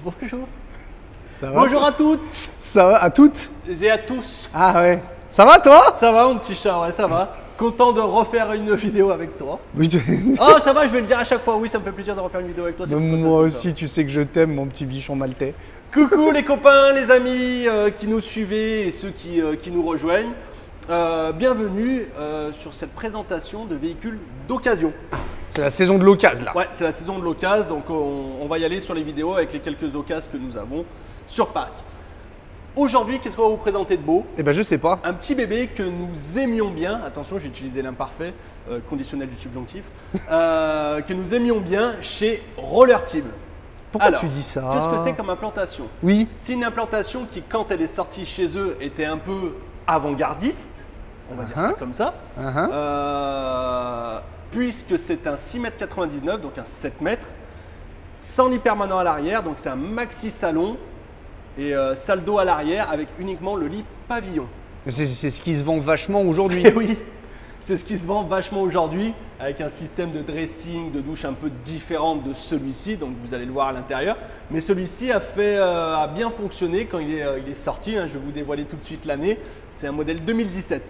Bonjour. Ça va? Bonjour à toutes Ça va? À toutes? et à tous. Ah ouais. Ça va toi? Ça va mon petit chat, ouais ça va. Content de refaire une vidéo avec toi. Oui, Oh ça va, je vais le dire à chaque fois, oui ça me fait plaisir de refaire une vidéo avec toi. moi aussi, tu sais que je t'aime, mon petit bichon maltais. Coucou les copains, les amis qui nous suivez et ceux qui nous rejoignent. Bienvenue sur cette présentation de véhicules d'occasion. C'est la saison de l'occasion là. Ouais, c'est la saison de l'occasion, donc on va y aller sur les vidéos avec les quelques occasions que nous avons sur Parc. Aujourd'hui, qu'est-ce qu'on va vous présenter de beau? Eh ben je sais pas. Un petit bébé que nous aimions bien, attention j'ai utilisé l'imparfait, conditionnel du subjonctif, que nous aimions bien chez Roller Team. Pourquoi Alors, tu dis ça? qu'est-ce que c'est comme implantation? Oui. C'est une implantation qui, quand elle est sortie chez eux, était un peu avant-gardiste, on va dire ça comme ça, puisque c'est un 6,99 m, donc un 7 m, sans lit permanent à l'arrière, donc c'est un maxi salon et salle d'eau à l'arrière avec uniquement le lit pavillon. C'est ce qui se vend vachement aujourd'hui. Et oui, c'est ce qui se vend vachement aujourd'hui avec un système de dressing, de douche un peu différent de celui-ci, donc vous allez le voir à l'intérieur. Mais celui-ci a bien fonctionné quand il est sorti, hein, je vais vous dévoiler tout de suite l'année, c'est un modèle 2017.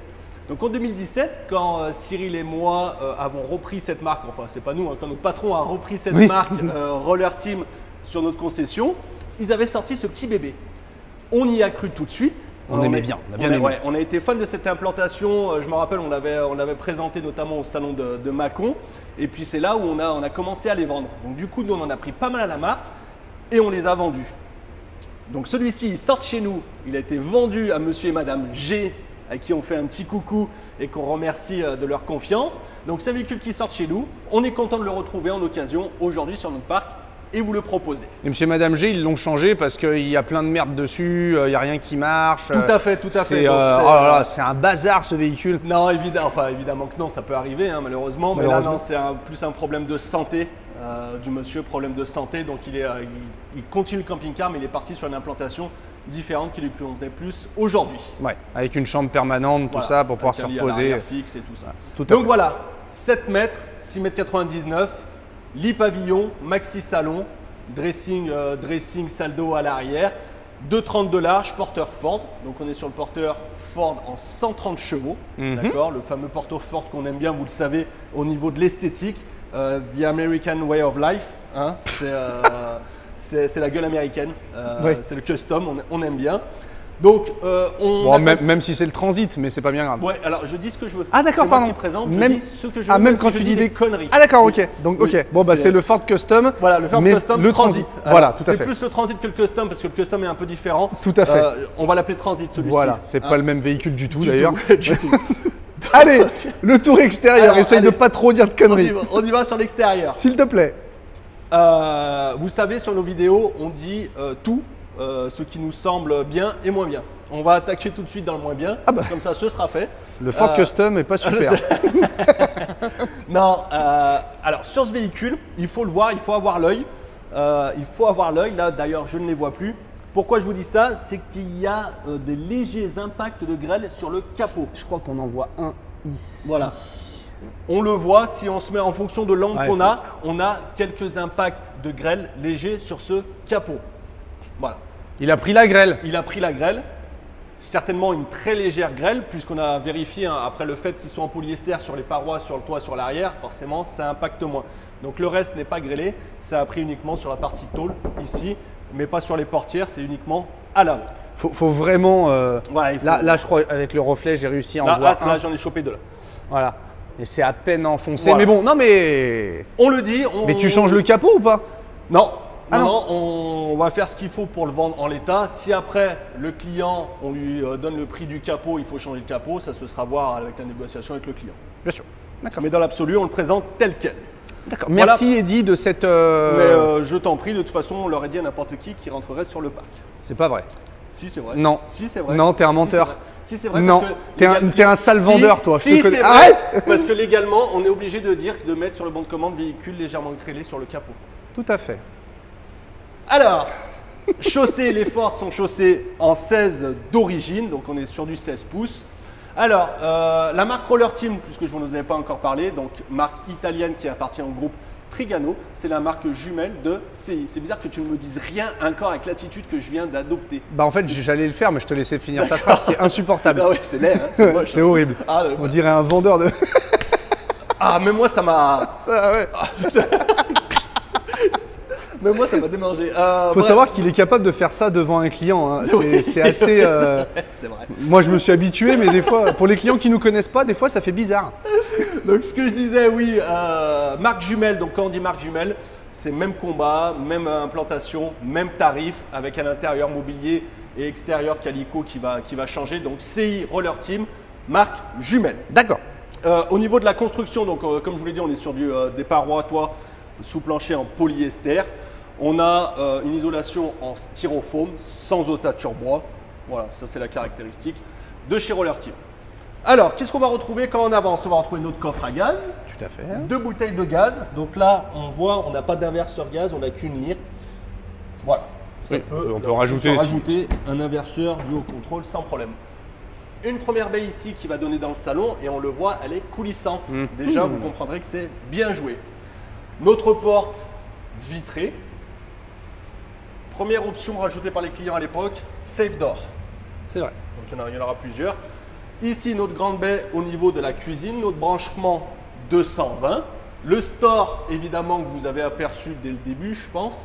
Donc en 2017, quand Cyril et moi avons repris cette marque, enfin c'est pas nous, hein, quand notre patron a repris cette marque Roller Team sur notre concession, ils avaient sorti ce petit bébé. On y a cru tout de suite. On aimait bien, on a bien aimé. Ouais, on a été fan de cette implantation. Je me rappelle, on l'avait présenté notamment au salon de Mâcon. Et puis c'est là où on a commencé à les vendre. Donc du coup, nous on en a pris pas mal à la marque et on les a vendus. Donc celui-ci, il sort de chez nous. Il a été vendu à monsieur et madame G, à qui on fait un petit coucou et qu'on remercie de leur confiance. Donc c'est un véhicule qui sort de chez nous. On est content de le retrouver en occasion aujourd'hui sur notre parc et vous le proposez. Et monsieur et madame G, ils l'ont changé parce qu'il y a plein de merde dessus, il n'y a rien qui marche. Tout à fait, tout à fait. C'est un bazar ce véhicule. Non, évidemment que non, ça peut arriver hein, malheureusement. Mais là, non, c'est plus un problème de santé du monsieur, problème de santé. Donc il continue le camping-car, mais il est parti sur une implantation différente qui lui convenait plus aujourd'hui. Ouais, avec une chambre permanente, tout ça, pour pouvoir se reposer. Fixe et tout ça. Donc voilà, 7 mètres, 6,99 m, lit pavillon, maxi salon, dressing salle d'eau à l'arrière, 2,30 de large, porteur Ford. Donc on est sur le porteur Ford en 130 chevaux, d'accord, le fameux porteur Ford qu'on aime bien, vous le savez, au niveau de l'esthétique, the American way of life, hein, c'est la gueule américaine, c'est le custom, on aime bien. Donc, même si c'est le transit, mais c'est pas bien grave. Ouais, alors je dis ce que je veux. Ah d'accord, pardon. Même dis ce que je veux, même quand tu dis des conneries. Ah d'accord, ok. Donc ok. Bon bah c'est le Ford Custom. Voilà, le Ford Custom, le transit. Voilà, tout à fait. C'est plus le transit que le custom parce que le custom est un peu différent. Tout à fait. On va l'appeler transit celui-ci. Voilà, c'est pas le même véhicule du tout d'ailleurs. Du tout. Allez, le tour extérieur. Alors, essaye de pas trop dire de conneries. On y va sur l'extérieur. S'il te plaît. Vous savez, sur nos vidéos, on dit tout, ce qui nous semble bien et moins bien. On va attaquer tout de suite dans le moins bien, comme ça ce sera fait. Le Ford Custom est pas super. Non, alors sur ce véhicule, il faut le voir, il faut avoir l'œil. Là d'ailleurs je ne les vois plus. Pourquoi je vous dis ça? C'est qu'il y a des légers impacts de grêle sur le capot. Je crois qu'on en voit un ici. Voilà. On le voit, si on se met en fonction de l'angle qu'on a, on a quelques impacts de grêle légers sur ce capot. Voilà. Il a pris la grêle. Il a pris la grêle. Certainement une très légère grêle, puisqu'on a vérifié après le fait qu'ils sont en polyester sur les parois, sur le toit, sur l'arrière, forcément ça impacte moins. Donc le reste n'est pas grêlé, ça a pris uniquement sur la partie tôle ici, mais pas sur les portières, c'est uniquement à l'avant. Faut vraiment. Ouais, là, je crois avec le reflet, j'ai réussi à en voir un. Là, j'en ai chopé deux là. Voilà. Et c'est à peine enfoncé. Voilà. Mais bon, non mais. On le dit. Mais tu changes le capot ou pas? Non. Non, on va faire ce qu'il faut pour le vendre en l'état. Si après le client, on lui donne le prix du capot, il faut changer le capot, ça se sera voir avec la négociation avec le client. Bien sûr. D'accord. Mais dans l'absolu, on le présente tel quel. D'accord. Merci voilà. Eddy de cette. Mais je t'en prie, de toute façon, on l'aurait dit à n'importe qui rentrerait sur le parc. C'est pas vrai. Si, c'est vrai. Non. Si, c'est vrai. Non, t'es un menteur. Si, c'est vrai. Non, t'es un sale vendeur, toi. Si, je te connais. c'est Arrête. Vrai, parce que légalement, on est obligé de dire de mettre sur le bon de commande véhicule légèrement grêlé sur le capot. Tout à fait. Alors, chaussées, les Ford sont chaussées en 16 d'origine, donc on est sur du 16 pouces. Alors, la marque Roller Team, puisque je ne vous en ai pas encore parlé, donc marque italienne qui appartient au groupe Trigano, c'est la marque jumelle de CI. C'est bizarre que tu ne me dises rien encore avec l'attitude que je viens d'adopter. Bah en fait j'allais le faire mais je te laissais finir ta phrase, c'est insupportable. Ah ouais, c'est laid, hein, c'est moche. C'est horrible. Ah, On dirait un vendeur de... ah, mais moi ça m'a... Ça, ouais. Mais moi ça m'a démangé. Faut savoir qu'il est capable de faire ça devant un client. Hein. C'est assez... C'est vrai. Moi je me suis habitué mais des fois, pour les clients qui ne nous connaissent pas, des fois ça fait bizarre. Donc ce que je disais, oui, marque jumelle. Donc quand on dit marque jumelle, c'est même combat, même implantation, même tarif, avec un intérieur mobilier et extérieur calico qui va changer. Donc CI Roller Team, marque jumelle. D'accord. Au niveau de la construction, donc comme je vous l'ai dit, on est sur des parois toit sous plancher en polyester. On a une isolation en styrofoam sans ossature bois. Voilà, ça c'est la caractéristique de chez Roller Team. Alors, qu'est-ce qu'on va retrouver quand on avance? On va retrouver notre coffre à gaz, Tout à fait. 2 bouteilles de gaz. Donc là, on voit, on n'a pas d'inverseur gaz, on n'a qu'une lyre. Voilà. Ça Oui, on peut rajouter un inverseur du haut contrôle sans problème. Une première baie ici qui va donner dans le salon et on le voit, elle est coulissante. Déjà, vous comprendrez que c'est bien joué. Notre porte vitrée. Première option rajoutée par les clients à l'époque, Safe Door. C'est vrai. Donc il y en aura plusieurs. Ici, notre grande baie au niveau de la cuisine, notre branchement 220. Le store, évidemment, que vous avez aperçu dès le début, je pense.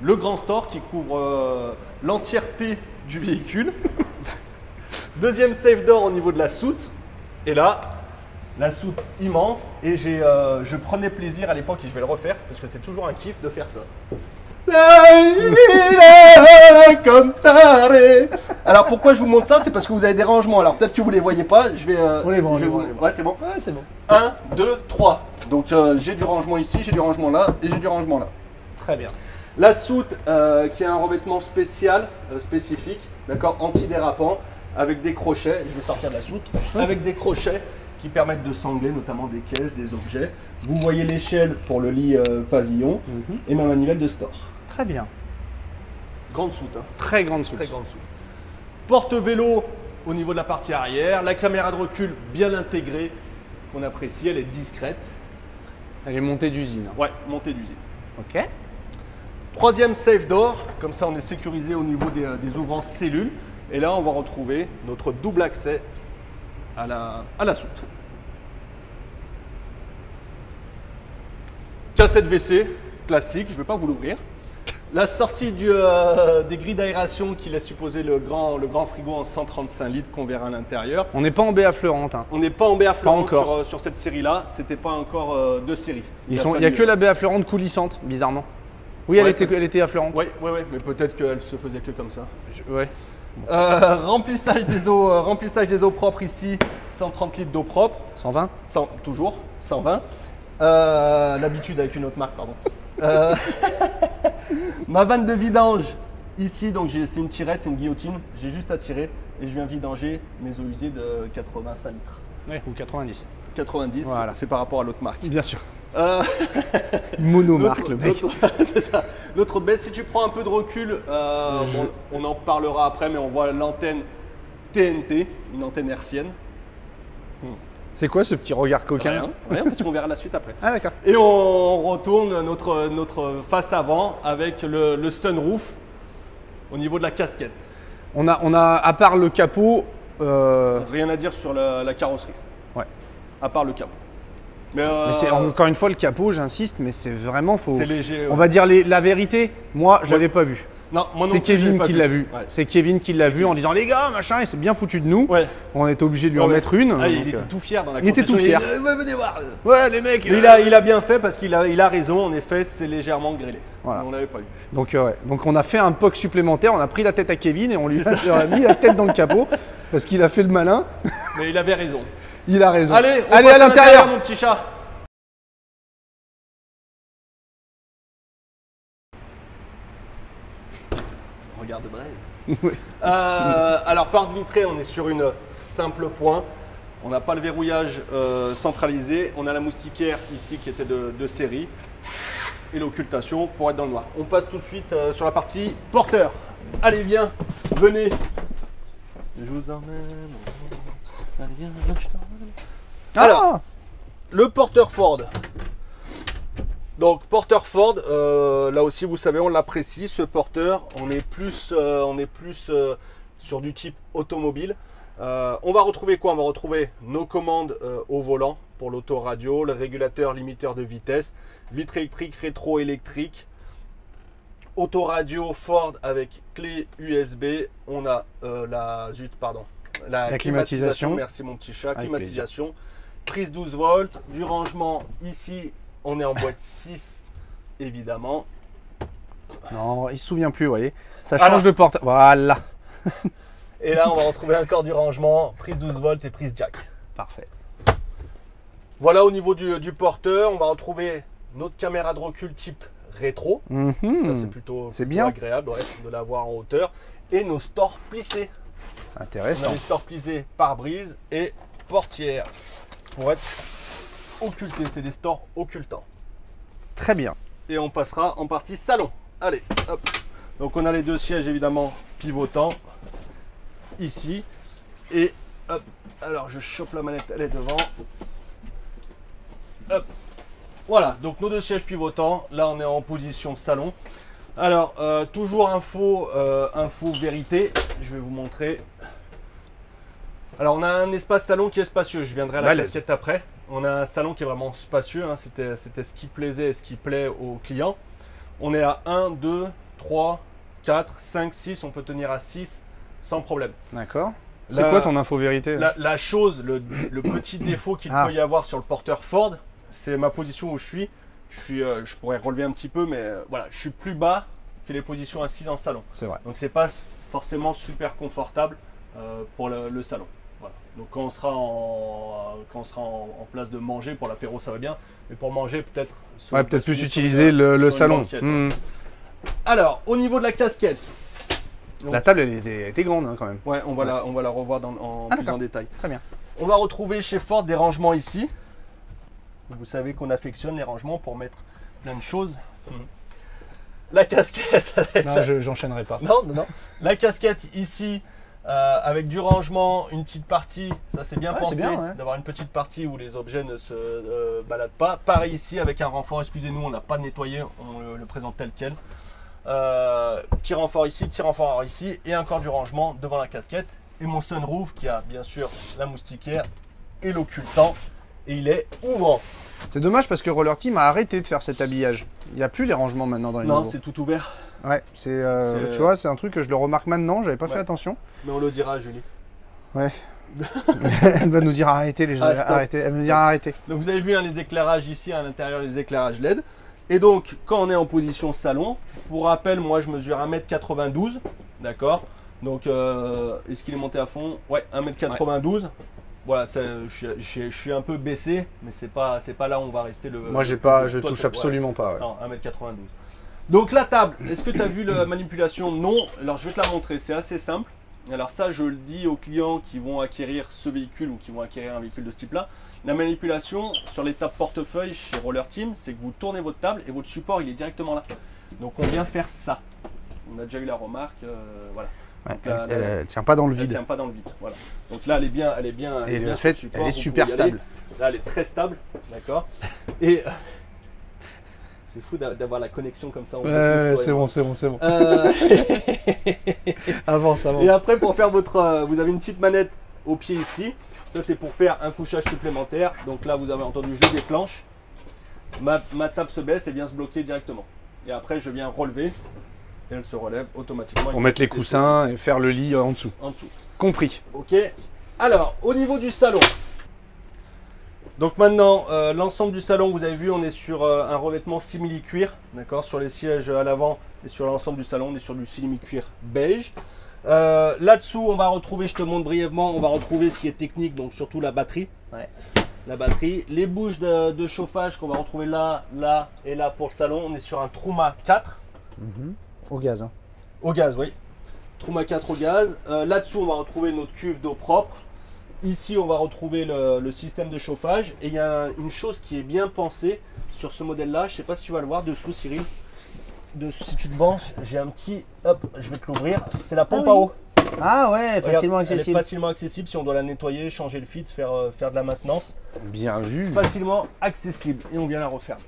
Le grand store qui couvre l'entièreté du véhicule. Deuxième Safe Door au niveau de la soute. Et là, la soute immense. Et je prenais plaisir à l'époque, et je vais le refaire, parce que c'est toujours un kiff de faire ça. Alors pourquoi je vous montre ça? C'est parce que vous avez des rangements. Alors peut-être que vous les voyez pas. Je vais. On les voit. Ouais, c'est bon. Ouais, c'est bon. 1, 2, 3. Donc j'ai du rangement ici, j'ai du rangement là et j'ai du rangement là. Très bien. La soute qui a un revêtement spécial, spécifique, d'accord, antidérapant, avec des crochets. Je vais sortir de la soute. Avec des crochets qui permettent de sangler notamment des caisses, des objets. Vous voyez l'échelle pour le lit pavillon et ma manivelle de store. Très bien. Grande soute. Hein. Très grande soute. Très grande soute. Porte-vélo au niveau de la partie arrière. La caméra de recul bien intégrée qu'on apprécie. Elle est discrète. Elle est montée d'usine. Ouais, montée d'usine. Ok. Troisième Safe Door. Comme ça, on est sécurisé au niveau des ouvrants cellules. Et là, on va retrouver notre double accès à la soute. Cassette WC, classique, je ne vais pas vous l'ouvrir. La sortie des grilles d'aération qui laisse supposer le grand frigo en 135 litres qu'on verra à l'intérieur. On n'est pas en baie affleurante. Hein. On n'est pas en baie affleurante encore. sur cette série-là, c'était pas encore de série. Il n'y a que la baie affleurante coulissante, bizarrement. Oui, Ouais, elle était affleurante. Oui, mais peut-être qu'elle se faisait que comme ça. Ouais. Remplissage des eaux propres ici, 130 litres d'eau propre. 120 Toujours, 120. L'habitude avec une autre marque, pardon. Ma vanne de vidange, ici, donc c'est une tirette, c'est une guillotine. J'ai juste à tirer et je viens vidanger mes eaux usées de 85 litres. Ouais, ou 90. 90, Voilà. c'est par rapport à l'autre marque. Bien sûr. Monomarque, le mec. Notre autre baisse, si tu prends un peu de recul, bon, on en parlera après, mais on voit l'antenne TNT, une antenne hertzienne. C'est quoi ce petit regard coquin? Rien, parce qu'on verra la suite après. Ah d'accord. Et on retourne notre face avant avec le sunroof au niveau de la casquette. On a à part le capot. Rien à dire sur la carrosserie. Ouais. À part le capot. Mais c'est encore une fois le capot, j'insiste, mais c'est vraiment faux. c'est léger. On va dire la vérité. Moi, j'avais pas vu. Non, moi non C'est plus, je l'ai Kevin pas qui vu. l'a vu. Ouais. C'est Kevin qui l'a vu en disant les gars, machin, il s'est bien foutu de nous. Ouais. On était obligé de lui en Ouais. mettre une. Ah, il donc, était tout fier dans la il était tout conversation. fier. Ouais, venez voir. Ouais, les mecs. Mais il a bien fait parce qu'il a raison. En effet, c'est légèrement grêlé. Voilà. On l'avait pas vu. Donc, ouais. Donc on a fait un POC supplémentaire, on a pris la tête à Kevin et on lui a mis la tête dans le capot parce qu'il a fait le malin. Mais il avait raison. Il a raison. Allez, on Allez passe à l'intérieur. mon petit chat. Regarde Braise. Oui. Alors, porte vitrée, on est sur une simple point. On n'a pas le verrouillage centralisé. On a la moustiquaire ici qui était de série. Et l'occultation pour être dans le noir. On passe tout de suite sur la partie porteur. Allez, viens, venez. Je vous emmène. Allez, viens, je t'emmène. Alors, le porteur Ford. Donc porteur Ford, là aussi vous savez on l'apprécie ce porteur, on est plus sur du type automobile. On va retrouver quoi? On va retrouver nos commandes au volant pour l'autoradio, le régulateur limiteur de vitesse, vitre électrique, rétro-électrique, autoradio Ford avec clé USB. On a la climatisation. Merci mon petit chat. Avec climatisation, prise 12 volts, du rangement ici. On est en boîte 6 évidemment. Non, il se souvient plus, vous voyez. Ça change de porte. Voilà. Et là, on va retrouver encore du rangement, prise 12 volts et prise jack. Parfait. Voilà au niveau du porteur, on va retrouver notre caméra de recul type rétro. Ça, c'est plutôt bien agréable de l'avoir en hauteur. Et nos stores plissés. Intéressant. On a les stores plissés pare-brise et portière pour être occultés. C'est des stores occultants. Très bien. Et on passera en partie salon. Allez, hop. Donc on a les deux sièges évidemment pivotants ici. Et hop, alors je chope la manette, elle est devant. Hop. Voilà, donc nos deux sièges pivotants. Là on est en position salon. Alors toujours info vérité, je vais vous montrer. Alors on a un espace salon qui est spacieux, je viendrai à la casquette après. On a un salon qui est vraiment spacieux, hein. C'était ce qui plaisait et ce qui plaît aux clients. On est à 1, 2, 3, 4, 5, 6, on peut tenir à 6 sans problème. D'accord. C'est quoi ton info vérité? La chose, le petit défaut qu'il peut y avoir sur le porteur Ford, c'est ma position où je suis. Je pourrais relever un petit peu, mais voilà, je suis plus bas que les positions assises en salon. C'est vrai. Donc c'est pas forcément super confortable pour le salon. Voilà. Donc quand on sera en place de manger, pour l'apéro ça va bien, mais pour manger peut-être. Ouais, peut-être plus utiliser le salon. Alors au niveau de la casquette. Donc, la table elle était grande hein, quand même. Ouais, on va la revoir plus en détail. Très bien. On va retrouver chez Ford des rangements ici. Vous savez qu'on affectionne les rangements pour mettre plein de choses. La casquette. Non, j'enchaînerai pas. Non. La casquette ici, avec du rangement, une petite partie. Ça c'est bien pensé d'avoir une petite partie où les objets ne se baladent pas. Pareil ici avec un renfort. Excusez-nous, on l'a pas nettoyé. On le présente tel quel. Petit renfort ici et encore du rangement devant la casquette. Et mon sunroof qui a bien sûr la moustiquaire et l'occultant. Et il est ouvrant. C'est dommage parce que Roller Team a arrêté de faire cet habillage. Il n'y a plus les rangements maintenant dans les nouveaux. Non, c'est tout ouvert. Ouais, tu vois, c'est un truc que je le remarque maintenant, j'avais pas fait attention. Mais on le dira à Julie. Ouais. Elle va nous dire arrêtez les gens, arrêtez. Elle va nous dire arrêtez. Donc vous avez vu hein, les éclairages ici à l'intérieur, les éclairages LED. Et donc quand on est en position salon, pour rappel, moi je mesure 1m92, d'accord. Donc est-ce qu'il est monté à fond? Ouais, 1m92. Ouais. Voilà, je suis un peu baissé, mais c'est pas là où on va rester le. Moi je touche absolument pas. Ouais. Non, 1m92. Donc la table, est-ce que tu as vu la manipulation? Non. Alors je vais te la montrer, c'est assez simple. Alors ça je le dis aux clients qui vont acquérir ce véhicule ou qui vont acquérir un véhicule de ce type là. La manipulation sur les tables portefeuille chez Roller Team, c'est que vous tournez votre table et votre support il est directement là. Donc on vient faire ça. On a déjà eu la remarque, voilà. Ouais, elle tient pas dans le vide. Elle tient pas dans le vide, voilà. Donc là elle est bien, et le fait, elle est super stable. Là elle est très stable, d'accord. Et c'est fou d'avoir la connexion comme ça. C'est bon. Avance. Et après pour faire vous avez une petite manette au pied ici. Ça c'est pour faire un couchage supplémentaire. Donc là vous avez entendu, je le déclenche. Ma table se baisse et vient se bloquer directement. Et après je viens relever. Et elle se relève automatiquement. Pour mettre les coussins et faire le lit en dessous. En dessous. Compris. Ok. Alors, au niveau du salon. Donc maintenant, l'ensemble du salon, vous avez vu, on est sur un revêtement simili-cuir. D'accord. Sur les sièges à l'avant et sur l'ensemble du salon, on est sur du simili-cuir beige. Là-dessous, on va retrouver, je te montre brièvement, on va retrouver ce qui est technique, donc surtout la batterie. Ouais. La batterie. Les bouches de chauffage qu'on va retrouver là, là et là pour le salon. On est sur un Truma 4. Au gaz. Hein. Au gaz, oui. Truma 4 au gaz. Là-dessous, on va retrouver notre cuve d'eau propre. Ici, on va retrouver le système de chauffage. Et il y a une chose qui est bien pensée sur ce modèle-là. Je ne sais pas si tu vas le voir dessous, Cyril. Si tu te branches, j'ai un petit... Hop, je vais te l'ouvrir. C'est la pompe à eau. Ah ouais, facilement accessible. Elle est facilement accessible si on doit la nettoyer, changer le filtre, faire de la maintenance. Bien vu. Facilement accessible. Et on vient la refermer.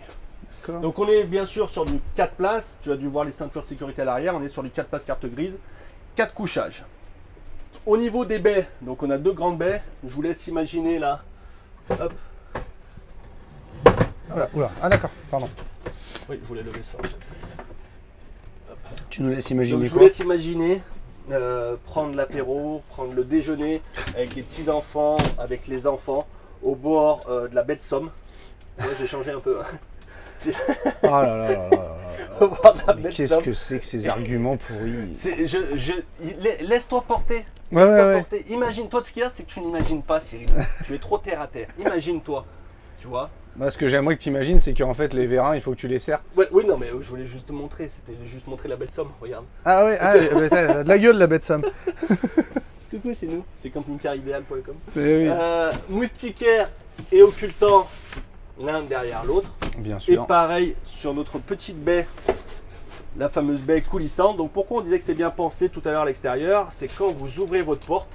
Donc on est bien sûr sur du 4 places. Tu as dû voir les ceintures de sécurité à l'arrière. On est sur du 4 places carte grise. 4 couchages. Au niveau des baies, donc on a 2 grandes baies. Je vous laisse imaginer là. Hop. Voilà. Oula. Ah d'accord, pardon. Oui, je voulais lever ça. Tu nous laisses imaginer Donc, je vous quoi? laisse imaginer prendre l'apéro, prendre le déjeuner avec les petits enfants, avec les enfants, au bord de la baie de Somme. Ouais, j'ai changé un peu. Hein. Oh là là là là là. Au bord de la Mais baie de qu'est-ce Somme. que c'est que ces arguments pourris? Laisse-toi porter. Ouais, Laisse-toi ouais, ouais. porter. Imagine-toi, ce qu'il y a, c'est que tu n'imagines pas, Cyril. Tu es trop terre à terre. Imagine-toi. Tu vois? Moi, ce que j'aimerais que tu imagines, c'est qu'en fait, les vérins, il faut que tu les serres. Ouais, oui, non, mais je voulais juste te montrer. C'était juste montrer la belle Somme. Regarde. Ah ouais, ah, bah, t'as de la gueule, la bête Sam. Coucou, c'est nous. C'est campingcarideal.com. Oui. Moustiquaire et occultant l'un derrière l'autre. Bien Et sûr. pareil sur notre petite baie, la fameuse baie coulissante. Donc pourquoi on disait que c'est bien pensé tout à l'heure à l'extérieur, c'est quand vous ouvrez votre porte,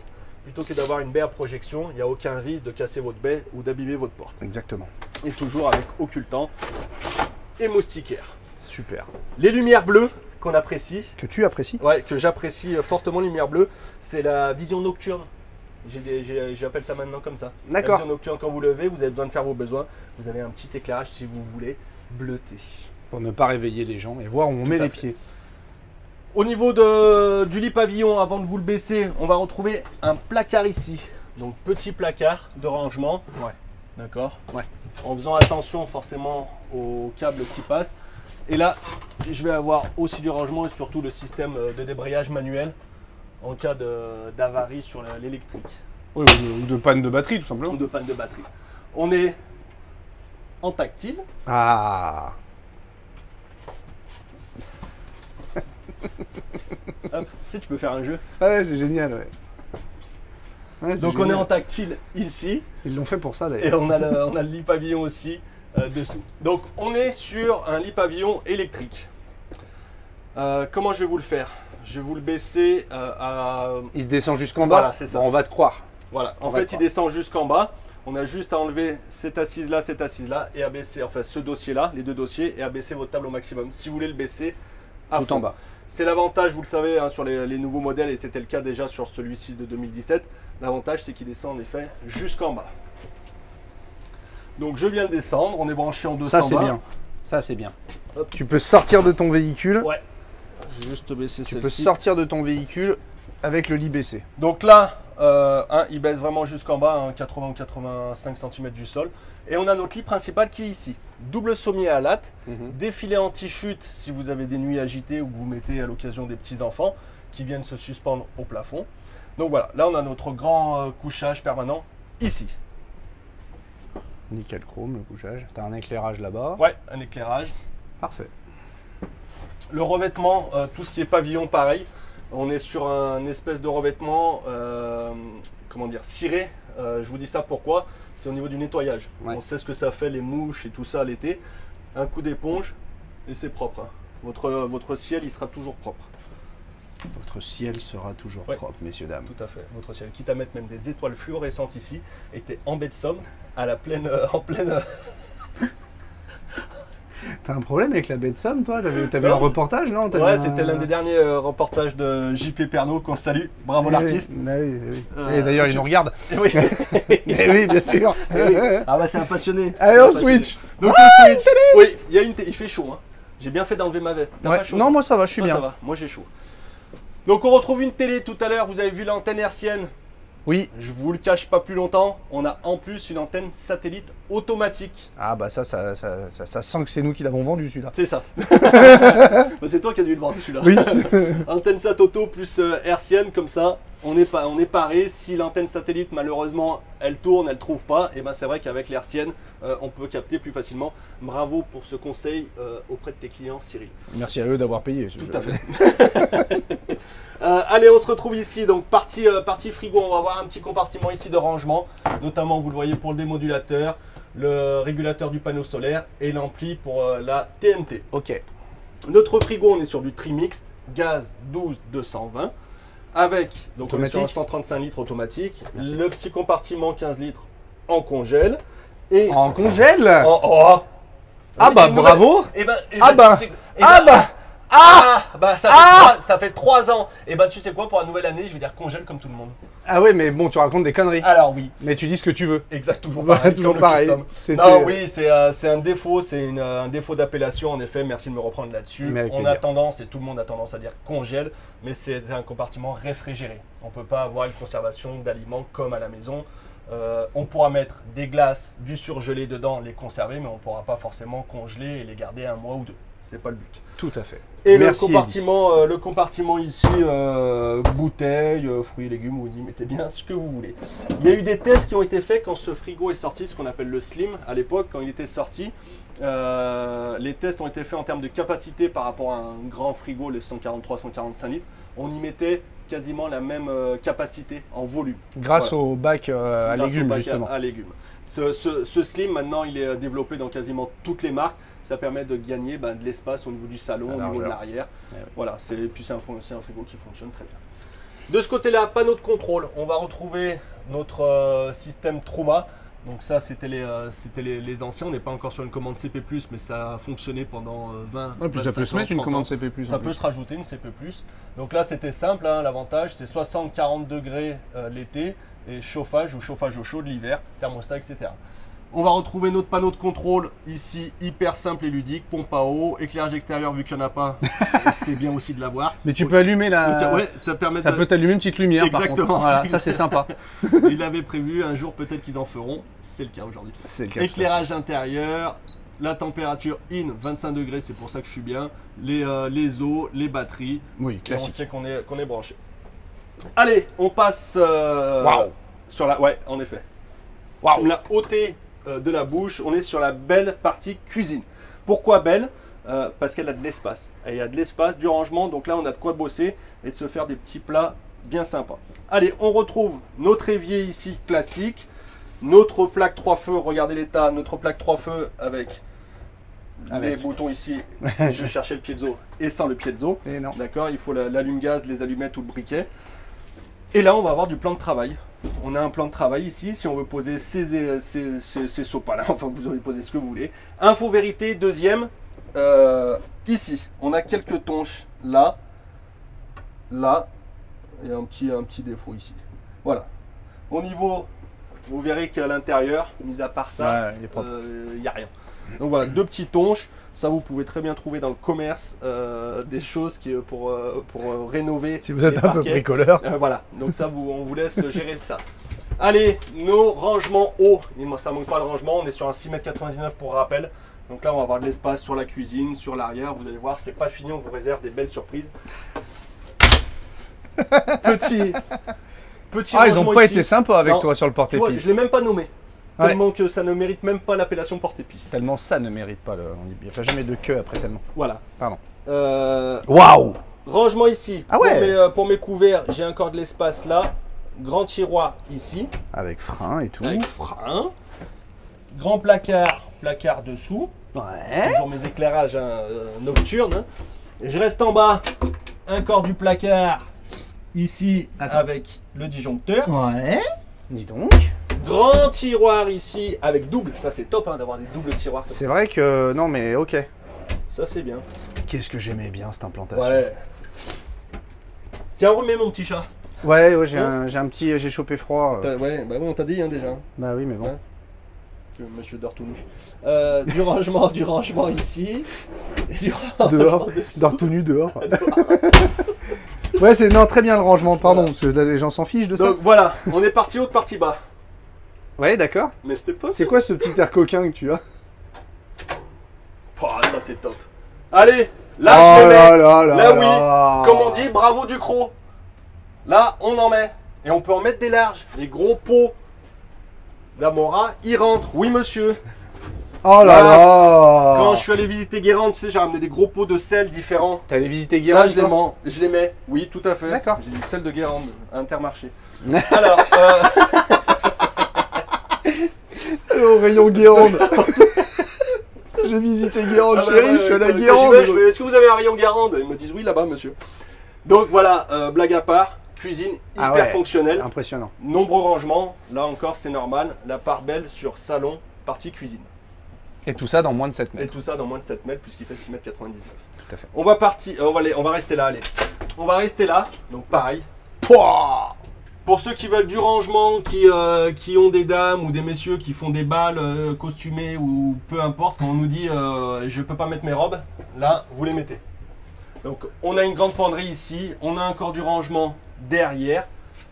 plutôt que d'avoir une baie à projection, il n'y a aucun risque de casser votre baie ou d'abîmer votre porte. Exactement. Et toujours avec occultant et moustiquaire. Super. Les lumières bleues qu'on apprécie, Que tu apprécies? ouais, que j'apprécie fortement, lumière bleue, c'est la vision nocturne. J'appelle ça maintenant comme ça. D'accord. La vision nocturne, quand vous levez, vous avez besoin de faire vos besoins. Vous avez un petit éclairage si vous voulez bleuter. Pour ne pas réveiller les gens et voir où on met à les fait. pieds. Au niveau du lit pavillon, avant de vous le baisser, on va retrouver un placard ici. Donc petit placard de rangement. Ouais. D'accord. Ouais. En faisant attention forcément aux câbles qui passent. Et là, je vais avoir aussi du rangement et surtout le système de débrayage manuel en cas d'avarie sur l'électrique Oui, ou de panne de batterie, tout simplement. ou de panne de batterie. On est en tactile. Ah. Hop, tu sais, tu peux faire un jeu. Ah ouais, c'est génial, ouais. Ouais, c'est Donc on est génial. en tactile ici. Ils l'ont fait pour ça, Et d'ailleurs. on a le lit pavillon aussi dessous. Donc on est sur un lit pavillon électrique. Comment je vais vous le faire? Je vais vous le baisser à... Il se descend jusqu'en bas. Voilà, c'est ça. Bon, on va te croire. Voilà, en On va fait le il croire. descend jusqu'en bas. On a juste à enlever cette assise-là et à baisser, enfin ce dossier-là, les deux dossiers, et à baisser votre table au maximum. Si vous voulez le baisser à Tout fond. en bas. C'est l'avantage, vous le savez, hein, sur les nouveaux modèles, et c'était le cas déjà sur celui-ci de 2017. L'avantage, c'est qu'il descend en effet jusqu'en bas. Donc je viens de descendre, on est branché en 220. Ça, c'est bien. Ça, c'est bien. Hop. Tu peux sortir de ton véhicule. Ouais. Je vais juste baisser Tu peux celle-ci. sortir de ton véhicule avec le lit baissé. Donc là, il baisse vraiment jusqu'en bas, hein, 80 ou 85 cm du sol. Et on a notre lit principal qui est ici. Double sommier à latte, défilé anti-chute si vous avez des nuits agitées ou que vous mettez à l'occasion des petits-enfants qui viennent se suspendre au plafond. Donc voilà, là on a notre grand couchage permanent ici. Nickel chrome, le couchage. T'as un éclairage là-bas. Ouais, un éclairage. Parfait. Le revêtement, tout ce qui est pavillon, pareil. On est sur un espèce de revêtement, comment dire, ciré. Je vous dis ça pourquoi? C'est au niveau du nettoyage. Ouais. On sait ce que ça fait, les mouches et tout ça l'été. Un coup d'éponge et c'est propre. Hein. Votre ciel, il sera toujours propre. Votre ciel sera toujours Ouais. propre, messieurs, dames. Tout à fait. Votre ciel, quitte à mettre même des étoiles fluorescentes ici, était en baie de Somme, à la pleine, en pleine. T'as un problème avec la baie de Somme, toi? T'as vu Non. un reportage, non? T'as Ouais, vu c'était l'un des derniers reportages de JP Pernaut qu'on salue. Bravo Eh l'artiste. oui, bah oui, oui. Euh, Et d'ailleurs, il tu- nous regarde. Eh oui. Eh oui, bien sûr. Eh oui. Ah bah c'est un passionné. Allez, C'est un on passionné. switch. Donc on switch. Oui, il y a il fait chaud. Hein. J'ai bien fait d'enlever ma veste. T'as Ouais. pas chaud? Non, moi ça va, je suis Toi, bien. ça va. Moi j'ai chaud. Donc on retrouve une télé tout à l'heure. Vous avez vu l'antenne hertzienne. Oui. Je vous le cache pas plus longtemps. On a en plus une antenne satellite automatique. Ah bah ça sent que c'est nous qui l'avons vendu, celui-là. C'est ça. Bah, c'est toi qui as dû le vendre celui-là. Oui. Antenne sat auto plus hertzienne, comme ça, on est paré. Si l'antenne satellite, malheureusement, elle tourne, elle trouve pas, et ben c'est vrai qu'avec l'hertzienne, on peut capter plus facilement. Bravo pour ce conseil auprès de tes clients, Cyril. Merci à eux d'avoir payé. Tout à fait. Allez, on se retrouve ici. Donc partie frigo, on va avoir un petit compartiment ici de rangement, notamment vous le voyez pour le démodulateur, le régulateur du panneau solaire et l'ampli pour la TNT. Ok. Notre frigo, on est sur du trimix gaz 12-220 avec donc on est sur un Automatique. 135 litres automatique, Merci. le petit compartiment 15 litres en congèle et En congèle. oh, Ah Oui, bah c'est une nouvelle- bravo. Ah bah. Ça fait 3 ans. Et ben tu sais quoi, pour la nouvelle année, je vais dire congèle comme tout le monde. Ah ouais, mais bon, tu racontes des conneries. Alors oui, Mais tu dis ce que tu veux. exact, toujours Ouais, pareil. toujours comme le pareil. custom. C'était- Non, oui, c'est un défaut, un défaut d'appellation en effet. Merci de me reprendre là-dessus. Mais avec On a plaisir. tendance, et tout le monde a tendance à dire congèle, mais c'est un compartiment réfrigéré. On ne peut pas avoir une conservation d'aliments comme à la maison. On pourra mettre des glaces, du surgelé dedans, les conserver, mais on ne pourra pas forcément congeler et les garder 1 mois ou 2. C'est pas le but. Tout à fait. Et Merci, le compartiment ici, bouteilles, fruits et légumes, vous y mettez bien ce que vous voulez. Il y a eu des tests qui ont été faits quand ce frigo est sorti, ce qu'on appelle le Slim à l'époque, quand il était sorti. Les tests ont été faits en termes de capacité par rapport à un grand frigo, le 143-145 litres. On y mettait quasiment la même capacité en volume. Grâce Voilà. au bac à Grâce au légumes, bac justement. à légumes. Ce Slim, maintenant, il est développé dans quasiment toutes les marques. Ça permet de gagner de l'espace au niveau du salon, au niveau de l'arrière. Eh oui. Voilà, puis c'est un frigo qui fonctionne très bien. De ce côté-là, panneau de contrôle. On va retrouver notre système Truma. Donc ça, c'était les anciens. On n'est pas encore sur une commande CP+, mais ça a fonctionné pendant 20 Ouais, puis ça peut 25 se mettre ans, une 30 commande ans. CP+. Ça en peut plus. se rajouter une CP+. Donc là, c'était simple, hein, l'avantage, c'est 60-40 degrés l'été et chauffage ou chauffage au chaud de l'hiver, thermostat, etc. On va retrouver notre panneau de contrôle ici, hyper simple et ludique, pompe à eau, éclairage extérieur vu qu'il n'y en a pas, c'est bien aussi de l'avoir. Mais tu peux allumer la. Ouais, ça permet Ça peut t'allumer une petite lumière. Exactement. Par contre. Voilà, ça c'est sympa. Il avait prévu un jour peut-être qu'ils en feront, c'est le cas aujourd'hui. C'est le cas. Éclairage intérieur, la température in 25 degrés, c'est pour ça que je suis bien. Les eaux, les batteries. Oui, Et on classique. sait qu'on est branché. Allez, on passe Waouh. sur la. Ouais, en effet. Waouh. Sur la hauteur de la bouche, on est sur la belle partie cuisine. Pourquoi belle? Parce qu'elle a de l'espace. Il y a de l'espace, du rangement, donc là on a de quoi bosser et de se faire des petits plats bien sympas. Allez, on retrouve notre évier ici classique, notre plaque 3 feux, regardez l'état, notre plaque 3 feux avec les boutons ici, je cherchais le piezo et sans le piezo. Et non. D'accord, il faut l'allume-gaz, les allumettes ou le briquet. Et là, on va avoir du plan de travail. On a un plan de travail ici, si on veut poser ces sopalins, enfin vous aurez posé ce que vous voulez. Info vérité, deuxième, ici, on a quelques tonches là, et un petit défaut ici. Voilà. Au niveau, vous verrez qu'à l'intérieur, mis à part ça, Ouais, il est propre. il n'y a rien. Donc voilà, 2 petits tonches. Ça, vous pouvez très bien trouver dans le commerce des choses pour rénover. Si vous êtes les un peu parquets. bricoleur. Voilà, donc ça, on vous laisse gérer ça. Allez, nos rangements hauts. Ça manque pas de rangement, on est sur un 6,99 m pour rappel. Donc là, on va avoir de l'espace sur la cuisine, sur l'arrière. Vous allez voir, c'est pas fini, on vous réserve des belles surprises. Petit Ah, ils n'ont rangement pas ici. été sympas avec Non, toi sur le Tu vois, porte-épices. je l'ai même pas nommé. Ouais. Tellement que ça ne mérite même pas l'appellation porte-épices. Tellement ça ne mérite pas. Il n'y a pas jamais de queue après tellement. Voilà. Pardon. Euh, Waouh. Rangement ici. Ah ouais. Pour mes couverts, j'ai encore de l'espace là. Grand tiroir ici, Avec frein et tout. avec frein. Grand placard dessous. Ouais. Toujours mes éclairages nocturnes. Hein. Et je reste en bas, un corps du placard ici. Attends. Avec le disjoncteur. Ouais. Dis donc. Grand tiroir ici avec double. Ça c'est top hein, d'avoir des doubles tiroirs. C'est vrai que. Non, mais ok. Ça c'est bien. Qu'est-ce que j'aimais bien cette implantation. Ouais. Tiens, remets mon petit chat. Ouais, j'ai un petit. J'ai chopé froid. Ouais, bah bon, on t'a dit hein, déjà. Bah oui, mais bon. Ouais. Monsieur dort tout nu. Du rangement ici. Du rangement Dehors. dessous. Dors tout nu dehors. Ouais, c'est non, très bien le rangement, pardon, Voilà. parce que là, les gens s'en fichent de ça. Donc voilà, on est parti haut de partie bas. Ouais, d'accord. Mais c'était pas. C'est quoi ce petit air coquin que tu as? Oh, ça c'est top. Allez, là Oh je les mets. là là là Là, là. oui, comme on dit, bravo du croc. Là, on en met. Et on peut en mettre des larges. Les gros pots d'Amora, ils rentrent. Oui, monsieur. Oh là là. Quand je suis allé visiter Guérande, tu sais, j'ai ramené des gros pots de sel différents. T'es allé visiter Là, Guérande, je les, je les mets. Oui, tout à fait. D'accord. J'ai du sel de Guérande, à Intermarché. Alors, au rayon Guérande. J'ai visité Guérande, ah bah, chérie, ouais, je suis allé à quand Guérande. j'y vais, je fais, est-ce que vous avez un rayon Guérande? Ils me disent oui là-bas, monsieur. Donc voilà, blague à part, cuisine hyper Ah ouais. fonctionnelle. Impressionnant. Nombreux rangements, là encore c'est normal. La part belle sur salon, partie cuisine. Et tout ça dans moins de 7 Et mètres. tout ça dans moins de 7 mètres puisqu'il fait 6,99 mètres. Tout à fait. On va rester là, allez. On va rester là, donc pareil. Pouah. Pour ceux qui veulent du rangement, qui ont des dames ou des messieurs qui font des balles costumées ou peu importe, quand on nous dit je peux pas mettre mes robes, là vous les mettez. Donc on a une grande penderie ici, on a encore du rangement derrière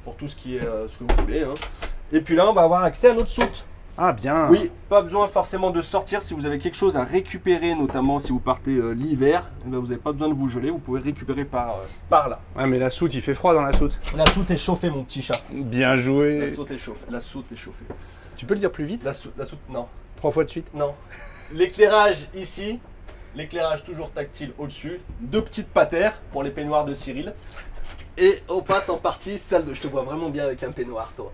pour tout ce qui est ce que vous voulez. Hein. Et puis là on va avoir accès à notre soute. Ah bien. Oui, pas besoin forcément de sortir si vous avez quelque chose à récupérer, notamment si vous partez l'hiver, eh ben, vous n'avez pas besoin de vous geler, vous pouvez récupérer par là. Ouais, mais la soute, il fait froid dans la soute. La soute est chauffée mon petit chat. Bien joué. La soute est chauffée. La soute est chauffée. Tu peux le dire plus vite? La soute, non. 3 fois de suite. Non. L'éclairage ici, l'éclairage toujours tactile au-dessus, 2 petites patères pour les peignoirs de Cyril. Et on passe en partie salle de... Je te vois vraiment bien avec un peignoir, toi.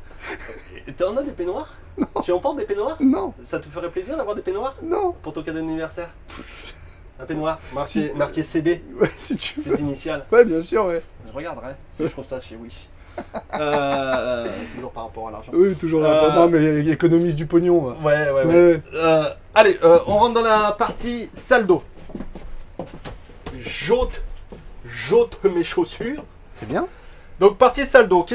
T'en as des peignoirs? Non. Tu en portes des peignoirs? Non. Ça te ferait plaisir d'avoir des peignoirs? Non. Pour ton cadeau d'anniversaire? Un peignoir marqué CB, Ouais, si tu veux. les initiales. Ouais, bien sûr, ouais. Je regarderai si je trouve ça chez Wish. Toujours par rapport à l'argent. Oui, toujours. Non, mais économise du pognon. Ouais. Ouais. Allez, on rentre dans la partie salle d'eau. J'ôte mes chaussures. C'est bien. Donc partie salle d'eau,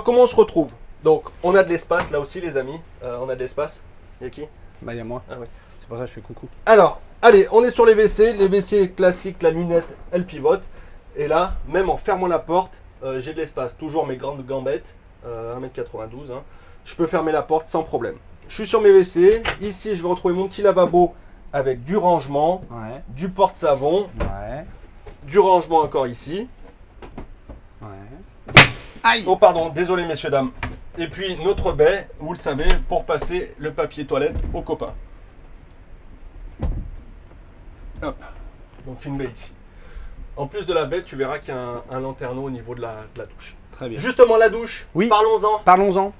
comment on se retrouve? Donc on a de l'espace là aussi les amis, on a de l'espace. Il y a qui? Bah, il y a moi. Ah oui. C'est pour ça que je fais coucou. Alors, allez, on est sur les WC classiques, la lunette, elle pivote. Et là, même en fermant la porte, j'ai de l'espace. Toujours mes grandes gambettes, 1,92 m. Hein. Je peux fermer la porte sans problème. Je suis sur mes WC. Ici, je vais retrouver mon petit lavabo avec du rangement, Ouais. du porte-savon, Ouais. du rangement encore ici. Ouais. Aïe. Oh pardon, désolé messieurs dames. Et puis notre baie, vous le savez, pour passer le papier toilette aux copains. Hop, donc une baie ici. En plus de la baie, tu verras qu'il y a un lanterneau au niveau de la douche. Très bien. Justement la douche, Oui. parlons-en. Parlons-en.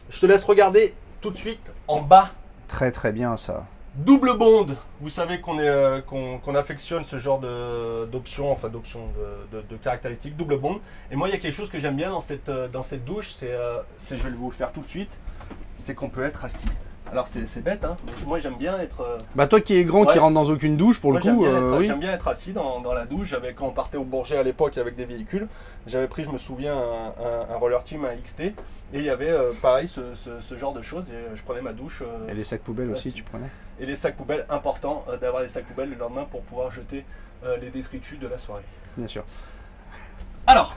Je te laisse regarder tout de suite en bas. Très très bien ça. Double bonde. Vous savez qu'on affectionne ce genre d'options, enfin de caractéristiques, double bonde. Et moi, il y a quelque chose que j'aime bien dans cette douche, je vais vous le faire tout de suite, c'est qu'on peut être assis. Alors c'est bête, hein, mais moi j'aime bien être... Bah toi qui es grand, Ouais. qui rentre dans aucune douche, pour Moi, le coup, oui. j'aime bien être assis dans la douche. Quand on partait au Bourget à l'époque avec des véhicules, j'avais pris, je me souviens, un roller team, un XT, et il y avait pareil ce genre de choses, et je prenais ma douche. Et les sacs poubelles aussi, assis. tu prenais. Et les sacs poubelles, important d'avoir les sacs poubelles le lendemain pour pouvoir jeter les détritus de la soirée. Bien sûr. Alors,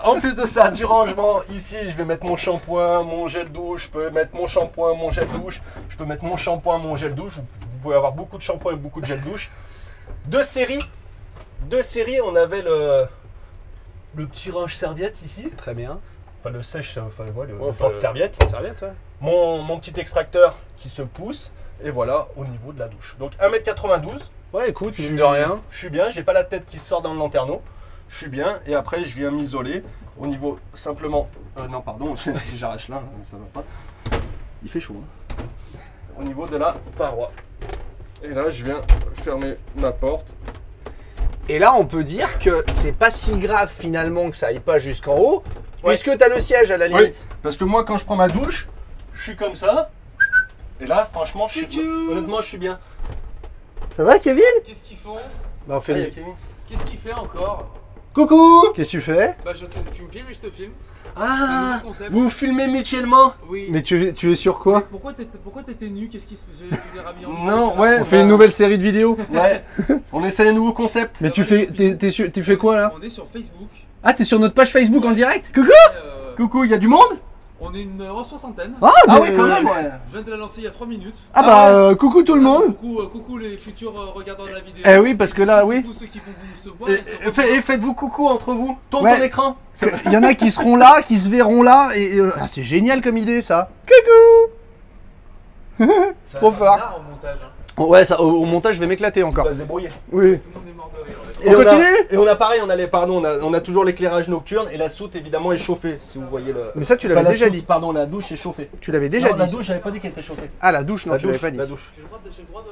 en plus de ça, du rangement, ici je vais mettre mon shampoing, mon gel douche, je peux mettre mon shampoing, mon gel douche, je peux mettre mon shampoing, mon gel douche, vous pouvez avoir beaucoup de shampoing et beaucoup de gel douche. Deux séries, on avait le petit range serviette ici, Très bien. enfin le sèche, enfin ouais, le Ouais, enfin, porte-serviette. Serviette, ouais. Mon petit extracteur qui se pousse, et voilà au niveau de la douche. Donc 1,92 m. Ouais, écoute, Je mine suis de rien. Je suis bien, j'ai pas la tête qui sort dans le lanterneau. Je suis bien et après je viens m'isoler au niveau simplement. Non, pardon, si j'arrache là, ça va pas. Il fait chaud. Hein. Au niveau de la paroi. Et là, je viens fermer ma porte. Et là, on peut dire que c'est pas si grave finalement que ça aille pas jusqu'en haut, Ouais. puisque tu as le siège à la Oui, limite. parce que moi, quand je prends ma douche, je suis comme ça. Et là, franchement, honnêtement, je suis bien. Ça va, Kevin? Qu'est-ce qu'ils font? Bah, on fait Ah, il y les- a Kevin. Qu'est-ce qu'il fait encore? Coucou! Qu'est-ce que tu fais? Bah tu me filmes et je te filme. Ah! C'est un nouveau concept. Vous filmez mutuellement? Oui. Mais tu es sur quoi? Pourquoi t'étais nu? Qu'est-ce qui se j'ai rhabillé en Non, ouais. On fait une nouvelle série de vidéos? Ouais, on essaie un nouveau concept. Mais tu fais, tu fais quoi là? On est sur Facebook. Ah, t'es sur notre page Facebook en direct? Coucou! Coucou, il y a du monde? On est une soixantaine. Ah, Ah ouais, quand même, ouais. Je viens de la lancer il y a 3 minutes. Ah bah, coucou tout le monde! Coucou les futurs regardants de la vidéo. Eh oui, parce que là, oui. Coucou ceux qui vont se voir. Et faites-vous coucou entre vous. Tourne Ouais. ton écran. Il y en a qui seront là, qui se verront là, et ah, c'est génial comme idée ça! Coucou! Trop fort! Au montage. Hein. Ouais, ça, au montage, je vais m'éclater On encore. va se débrouiller. Oui. Tout le monde est mort de rire. On continue? Et on a pareil, on a toujours l'éclairage nocturne et la soute évidemment est chauffée. Si vous voyez le. Mais ça, tu Enfin, l'avais la déjà soute, dit. Pardon, la douche est chauffée. Tu l'avais déjà Non, la dit. douche, j'avais pas dit qu'elle était chauffée. Ah, la douche, non, La tu l'avais douche, pas dit. la douche. J'ai le droit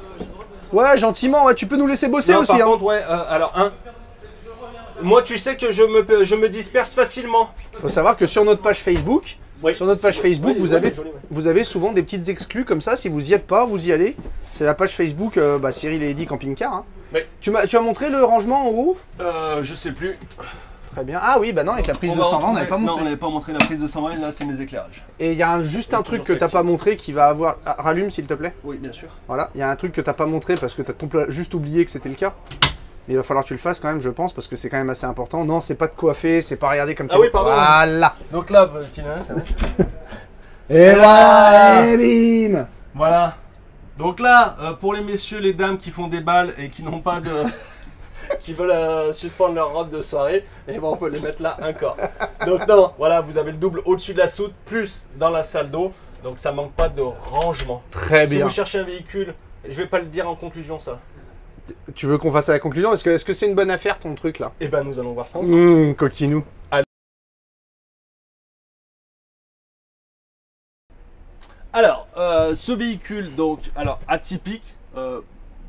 de. Ouais, gentiment, ouais, tu peux nous laisser bosser Non, aussi. par Hein. contre, ouais. Alors moi, tu sais que je me disperse facilement. Faut savoir que sur notre page Facebook, Oui. Sur notre page Facebook, Oui, vous, oui, avez, joli, ouais. vous avez souvent des petites exclus comme ça. Si vous y êtes pas, vous y allez. C'est la page Facebook Cyril et Eddy Camping Car. Hein. Oui. Tu as montré le rangement en haut? Je sais plus. Très bien. Ah oui, bah non, avec la prise de va 120, on retrouver- n'avait pas Non, on montré. n'avait pas montré la prise de 120, là c'est mes éclairages. Et il y a juste un truc que t'as pas montré qui va avoir. Ah, rallume s'il te plaît. Oui, bien sûr. Voilà, il y a un truc que t'as pas montré parce que t'as juste oublié que c'était le cas. Mais il va falloir que tu le fasses quand même, je pense, parce que c'est quand même assez important. Non, c'est pas de coiffer, c'est pas regarder comme Ah oui, pardon. Voilà. Donc là, Tina, ça va. Et voilà, et bim. Voilà. Donc là, pour les messieurs, les dames qui font des balles et qui n'ont pas de... qui veulent suspendre leur robe de soirée, et ben on peut les mettre là encore. Donc non, voilà, vous avez le double au-dessus de la soute, plus dans la salle d'eau. Donc ça manque pas de rangement. Très Si bien. vous cherchez un véhicule, je vais pas le dire en conclusion ça. Tu veux qu'on fasse à la conclusion? Est-ce que c'est une bonne affaire ton truc là? Eh ben nous allons voir ça ensemble. Coquinou. Alors, ce véhicule, donc, alors atypique,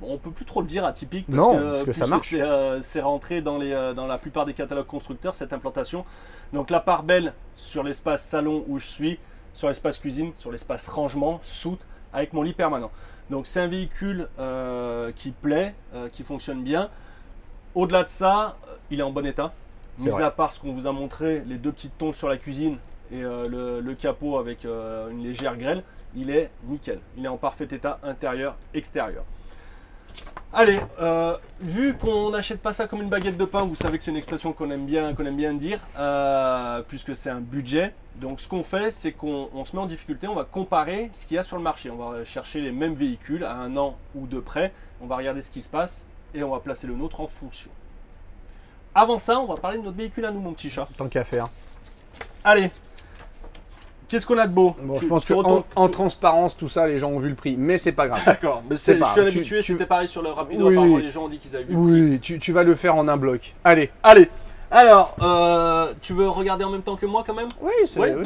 on peut plus trop le dire atypique Parce que ça marche. C'est rentré dans la plupart des catalogues constructeurs cette implantation. Donc la part belle sur l'espace salon où je suis, sur l'espace cuisine, sur l'espace rangement, soute, avec mon lit permanent. Donc c'est un véhicule qui plaît, qui fonctionne bien. Au-delà de ça, il est en bon état. C'est Mis vrai. à part ce qu'on vous a montré, les deux petites tonges sur la cuisine et le capot avec une légère grêle, il est nickel. Il est en parfait état intérieur, extérieur. Allez, vu qu'on n'achète pas ça comme une baguette de pain, vous savez que c'est une expression qu'on aime bien dire, puisque c'est un budget. Donc ce qu'on fait, c'est qu'on se met en difficulté, on va comparer ce qu'il y a sur le marché. On va chercher les mêmes véhicules à un an ou deux près, on va regarder ce qui se passe et on va placer le nôtre en fonction. Avant ça, on va parler de notre véhicule à nous, mon petit chat. Tant qu'à faire. Allez, qu'est-ce qu'on a de beau? Bon, je pense que en transparence, tout ça, les gens ont vu le prix, mais c'est pas grave. D'accord, mais C'est je pas suis un grave. habitué, Tu- c'était pareil sur le rapido, Oui. apparemment les gens ont dit qu'ils avaient vu le prix. Oui, tu vas le faire en un bloc. Allez. Allez, alors, tu veux regarder en même temps que moi quand même? Oui, c'est Ouais. oui.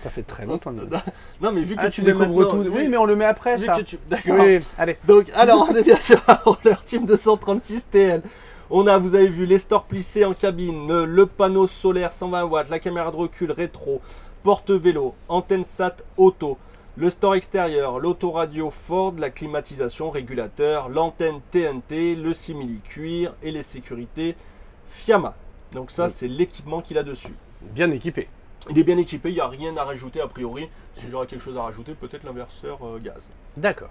Ça fait très longtemps. Non, mais vu que Ah, tu tu l'es découvres maintenant, tout. Oui, mais on le met après vu ça. que tu... D'accord. Oui, allez. Donc, alors, on est bien sur un roller Team 236 TL. On a, vous avez vu, les stores plissés en cabine, le panneau solaire 120 watts, la caméra de recul rétro, porte-vélo, antenne SAT auto, le store extérieur, l'autoradio Ford, la climatisation, régulateur, l'antenne TNT, le simili-cuir et les sécurités Fiamma. Donc ça, Oui. c'est l'équipement qu'il a dessus. Bien équipé. Il est bien équipé, il n'y a rien à rajouter a priori. Si j'aurais quelque chose à rajouter, peut-être l'inverseur gaz. D'accord.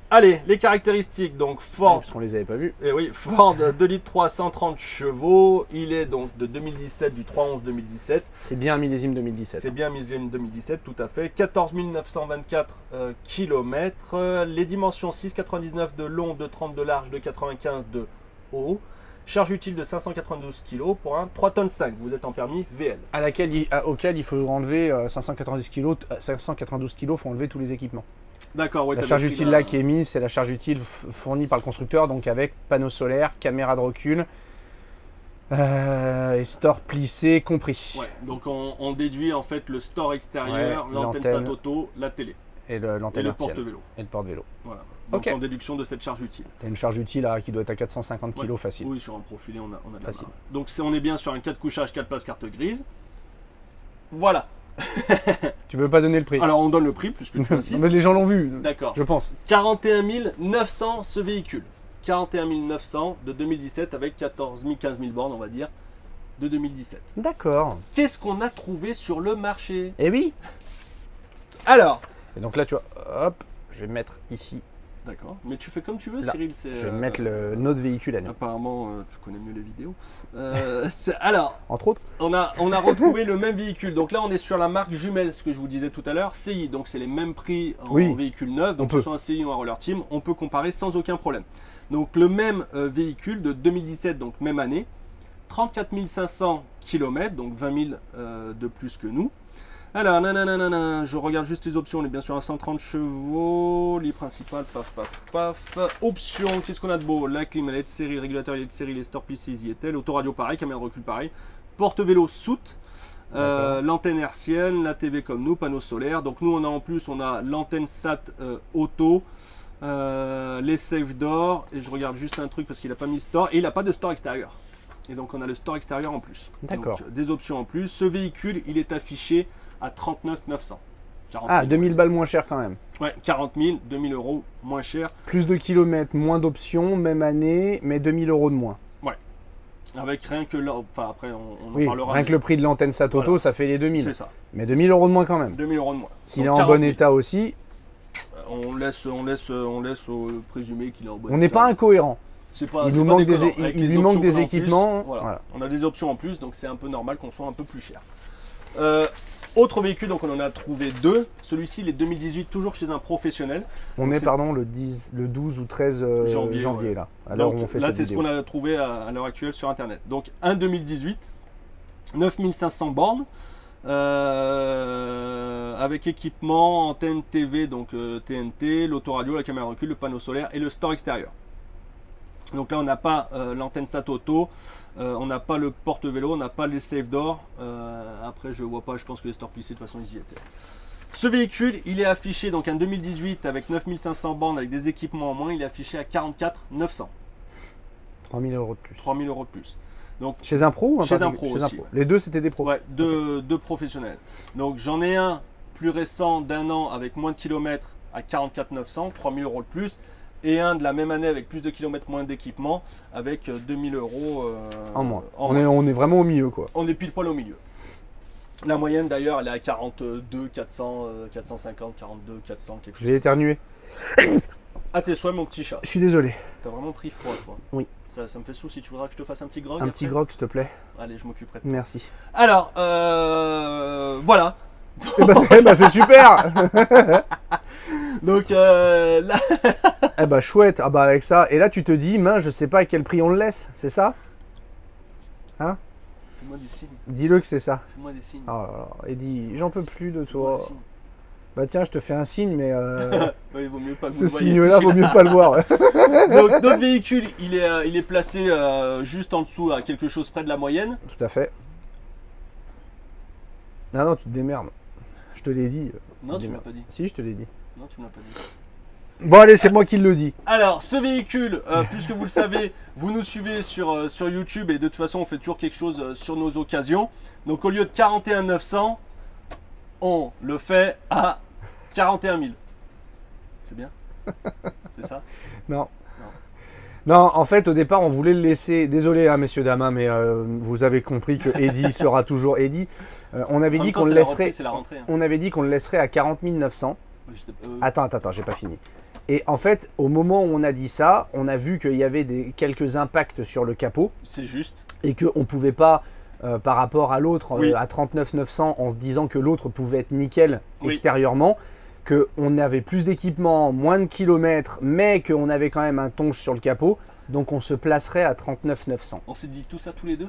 Allez, les caractéristiques, donc Ford. Parce qu'on les avait pas vus. Et oui, Ford 2 litres 3, 130 chevaux. Il est donc de 2017, du 3-11-2017. C'est bien un millésime 2017. C'est bien millésime 2017, tout à fait. 14 924 km. Les dimensions 6,99 de long, de 30 de large, de 95 de haut. Charge utile de 592 kg pour un 3 tonnes 5. Vous êtes en permis VL. Auquel il faut enlever 590 kg. 592 kg, il faut enlever tous les équipements. D'accord, ouais, La t'as charge le prix utile d'un- là qui est mise, c'est la charge utile fournie par le constructeur, donc avec panneau solaire, caméra de recul, et store plissé compris. Ouais, donc on déduit en fait le store extérieur, Ouais, l'antenne l'antenne. SAT auto, la télé Et et l'antenne le hertzienne. porte-vélo. Et le porte-vélo. Voilà. Donc Ok. en déduction de cette charge utile. T'as une charge utile là, qui doit être à 450 kg Ouais. facile. Oui, sur un profilé, on a de la Facile. marge. Donc on est bien sur un 4 couchages, 4 places carte grise. Voilà. Tu veux pas donner le prix? Alors on donne le prix puisque tu insistes. Mais les gens l'ont vu, D'accord. je pense. 41 900 ce véhicule. 41 900 de 2017 avec 14 000, 15 000 bornes, on va dire, de 2017. D'accord. Qu'est-ce qu'on a trouvé sur le marché? Eh oui. Alors, Et donc là, tu vois, hop, je vais mettre ici. d'accord, mais tu fais comme tu veux, Là. Cyril. C'est, Je vais mettre notre véhicule à nous. Apparemment, tu connais mieux les vidéos. Alors, Entre autres. on a retrouvé le même véhicule. Donc là, on est sur la marque jumelle, ce que je vous disais tout à l'heure, CI. Donc c'est les mêmes prix en Oui. véhicule neuf. Donc On peut. que ce soit un CI ou un Roller Team, on peut comparer sans aucun problème. Donc le même véhicule de 2017, donc même année, 34 500 km, donc 20 000 de plus que nous. Alors, nanana, je regarde juste les options. On est bien sûr à 130 chevaux. Lit principal, paf, paf, paf. Options, qu'est-ce qu'on a de beau? La clim, elle est de série, le régulateur, il est de série, les stores plissés, y est-elle. Autoradio, pareil, caméra de recul, pareil. Porte-vélo, soute. D'accord. L'antenne hertzienne, la TV comme nous, panneau solaire. Donc nous, on a en plus, on a l'antenne SAT auto. Les safe door. Et je regarde juste un truc parce qu'il n'a pas mis store. Et il n'a pas de store extérieur. Et donc on a le store extérieur en plus. D'accord. Donc, des options en plus. Ce véhicule, il est affiché à 39 900. 40 Ah, 000. 2000 balles moins cher quand même. Ouais, 40 000, 2000 euros moins cher. Plus de kilomètres, moins d'options, même année, mais 2000 euros de moins. Avec rien que enfin après on en Oui, parlera. rien mais que le prix de l'antenne Satoto, Voilà. ça fait les 2000. c'est ça. Mais 2000 euros de moins quand même. 2000 euros de moins. S'il est Donc, en 40 bon 000. état aussi, On laisse présumer qu'il est en bon on n'est état. pas incohérent. C'est pas, Il c'est nous pas manque déconnant. des- Avec il les lui manque options des qu'on a en plus, équipements, voilà. voilà. On a des options en plus, donc c'est un peu normal qu'on soit un peu plus cher. Autre véhicule, donc on en a trouvé deux. Celui-ci, il est 2018, toujours chez un professionnel. On Donc est, c'est- pardon, le 12 ou 13 Janvier, ouais. là, à l'heure où Donc, on fait là, cette c'est ce vidéo. qu'on a trouvé à l'heure actuelle sur Internet. Donc, un 2018, 9500 bornes, avec équipement, antenne TV, donc TNT, l'autoradio, la caméra recul, le panneau solaire et le store extérieur. Donc là, on n'a pas l'antenne Satoto, on n'a pas le porte-vélo, on n'a pas les safe doors. Après, je vois pas, je pense que les stores plissés, de toute façon, ils y étaient. Ce véhicule, il est affiché, donc un 2018 avec 9500 bornes, avec des équipements en moins, il est affiché à 44 900, 3000 euros de plus. 3000 euros de plus. Donc, Chez un pro ou Chez un particulier? pro Chez un aussi, pro. ouais. Les deux, c'était des pros. ouais, deux professionnels. Donc, j'en ai un plus récent d'1 an avec moins de kilomètres à 44 900, 3000 euros de plus. Et un de la même année avec plus de kilomètres, moins d'équipement, avec 2000 euros En moins. en On est vraiment au milieu, quoi. On est pile poil au milieu. La moyenne d'ailleurs, elle est à 42 400, 450, 42 400, quelque Je chose. vais éternuer. À tes souhaits, mon petit chat. Je suis désolé. T'as vraiment pris froid, toi. Oui. Ça me fait souci. Tu voudras que je te fasse un petit grog Un petit après grog, s'il te plaît. Allez, je m'occuperai. Merci. Alors, voilà. Eh ben, c'est super. Donc là, Eh ben, chouette. Ah bah, avec ça. Et là, tu te dis, mince, je sais pas à quel prix on le laisse. C'est ça? Hein? fais-moi des signes. Dis-le que c'est ça. Fais-moi des signes. Oh là là. Eddie, j'en peux plus de Fais-moi toi. des signes. Bah tiens, je te fais un signe, mais Ouais, il vaut mieux pas que vous ce le voyez. signe-là, vaut mieux pas le voir. Donc notre véhicule, il est placé juste en dessous à quelque chose près de la moyenne. Tout à fait. Non, non, tu te démerdes. Je te l'ai dit. Non, tu me l'as pas dit. Si, je te l'ai dit. Non, tu me l'as pas dit. Bon, allez, c'est moi qui le dis. Alors, ce véhicule, puisque vous le savez, vous nous suivez sur YouTube et de toute façon, on fait toujours quelque chose sur nos occasions. Donc, au lieu de 41 900, on le fait à 41 000. C'est bien? C'est ça? Non. Non, en fait, au départ, on voulait le laisser. Désolé, hein, messieurs, dames, hein, mais vous avez compris que Eddie sera toujours Eddie. On avait En dit même temps, qu'on le c'est la laisserait. rentrée, c'est la rentrée. Hein. On avait dit qu'on le laisserait à 40 900. Attends, j'ai pas fini. Et en fait, au moment où on a dit ça, on a vu qu'il y avait quelques impacts sur le capot C'est juste. et qu'on ne pouvait pas, par rapport à l'autre, Oui. à 39 900, en se disant que l'autre pouvait être nickel Oui. extérieurement, qu'on avait plus d'équipement, moins de kilomètres, mais qu'on avait quand même un tonge sur le capot. Donc on se placerait à 39 900. On s'est dit tout ça tous les deux.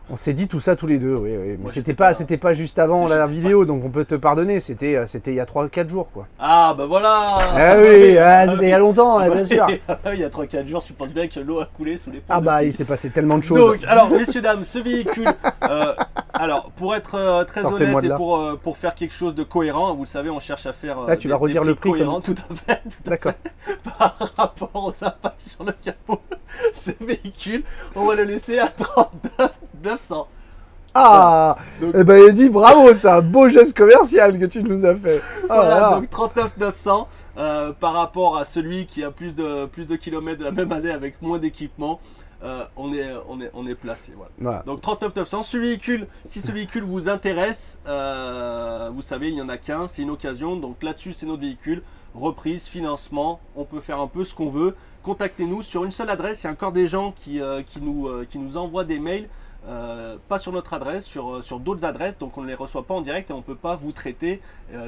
On s'est dit tout ça tous les deux, oui. Mais Moi, c'était j'étais pas juste avant J'étais la pas- vidéo, donc on peut te pardonner. C'était il y a 3-4 jours, quoi. Ah, bah voilà. Ah oui, c'était il y a longtemps, hein, bien sûr. Il y a 3-4 jours, tu penses bien que l'eau a coulé sous les ponts. Ah bah, il s'est passé tellement de choses. Donc, alors, messieurs, dames, ce véhicule, alors, pour être très Sortez-moi honnête de et là. pour faire quelque chose de cohérent, vous le savez, on cherche à faire Là, tu vas redire le prix cohérent, tout à fait, D'accord. par rapport aux impacts sur le capot. Ce véhicule, on va le laisser à 39 900. Ah, Donc- eh ben Eddie, bravo, c'est un beau geste commercial que tu nous as fait. Ah Voilà, là là. donc 39 900 par rapport à celui qui a plus de kilomètres de la même année avec moins d'équipement. On est placé. Voilà. Voilà. Donc 39 900. Si ce véhicule vous intéresse, vous savez, il n'y en a qu'un, c'est une occasion. Donc là-dessus, c'est notre véhicule. Reprise, financement, on peut faire un peu ce qu'on veut. Contactez-nous sur une seule adresse. Il y a encore des gens qui nous envoient des mails. Pas sur notre adresse, sur d'autres adresses, donc on ne les reçoit pas en direct et on ne peut pas vous traiter.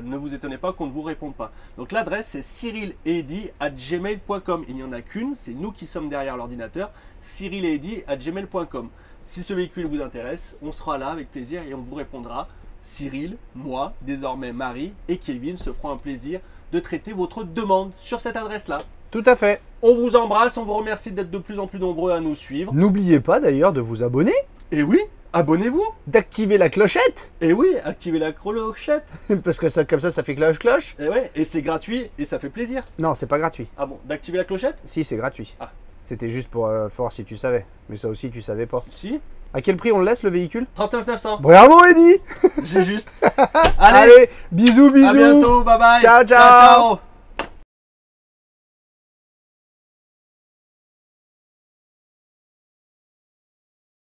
Ne vous étonnez pas qu'on ne vous réponde pas. Donc l'adresse c'est cyrileddy@gmail.com. Il n'y en a qu'une, c'est nous qui sommes derrière l'ordinateur. cyrileddy@gmail.com. Si ce véhicule vous intéresse, on sera là avec plaisir et on vous répondra. Cyril, moi, désormais Marie et Kevin se feront un plaisir de traiter votre demande sur cette adresse-là. Tout à fait. On vous embrasse, on vous remercie d'être de plus en plus nombreux à nous suivre. N'oubliez pas d'ailleurs de vous abonner, Et oui, abonnez-vous. d'activer la clochette, Et oui, activez la clochette. parce que ça, comme ça fait cloche-cloche. Et ouais, et c'est gratuit et ça fait plaisir. Non, c'est pas gratuit. Ah bon, d'activer la clochette? Si, c'est gratuit. Ah. C'était juste pour voir si tu savais. Mais ça aussi, tu savais pas. Si. À quel prix on le laisse le véhicule? 39 900. Bravo Eddy. J'ai juste. Allez, bisous, bisous. À bientôt, bye bye. Ciao, ciao.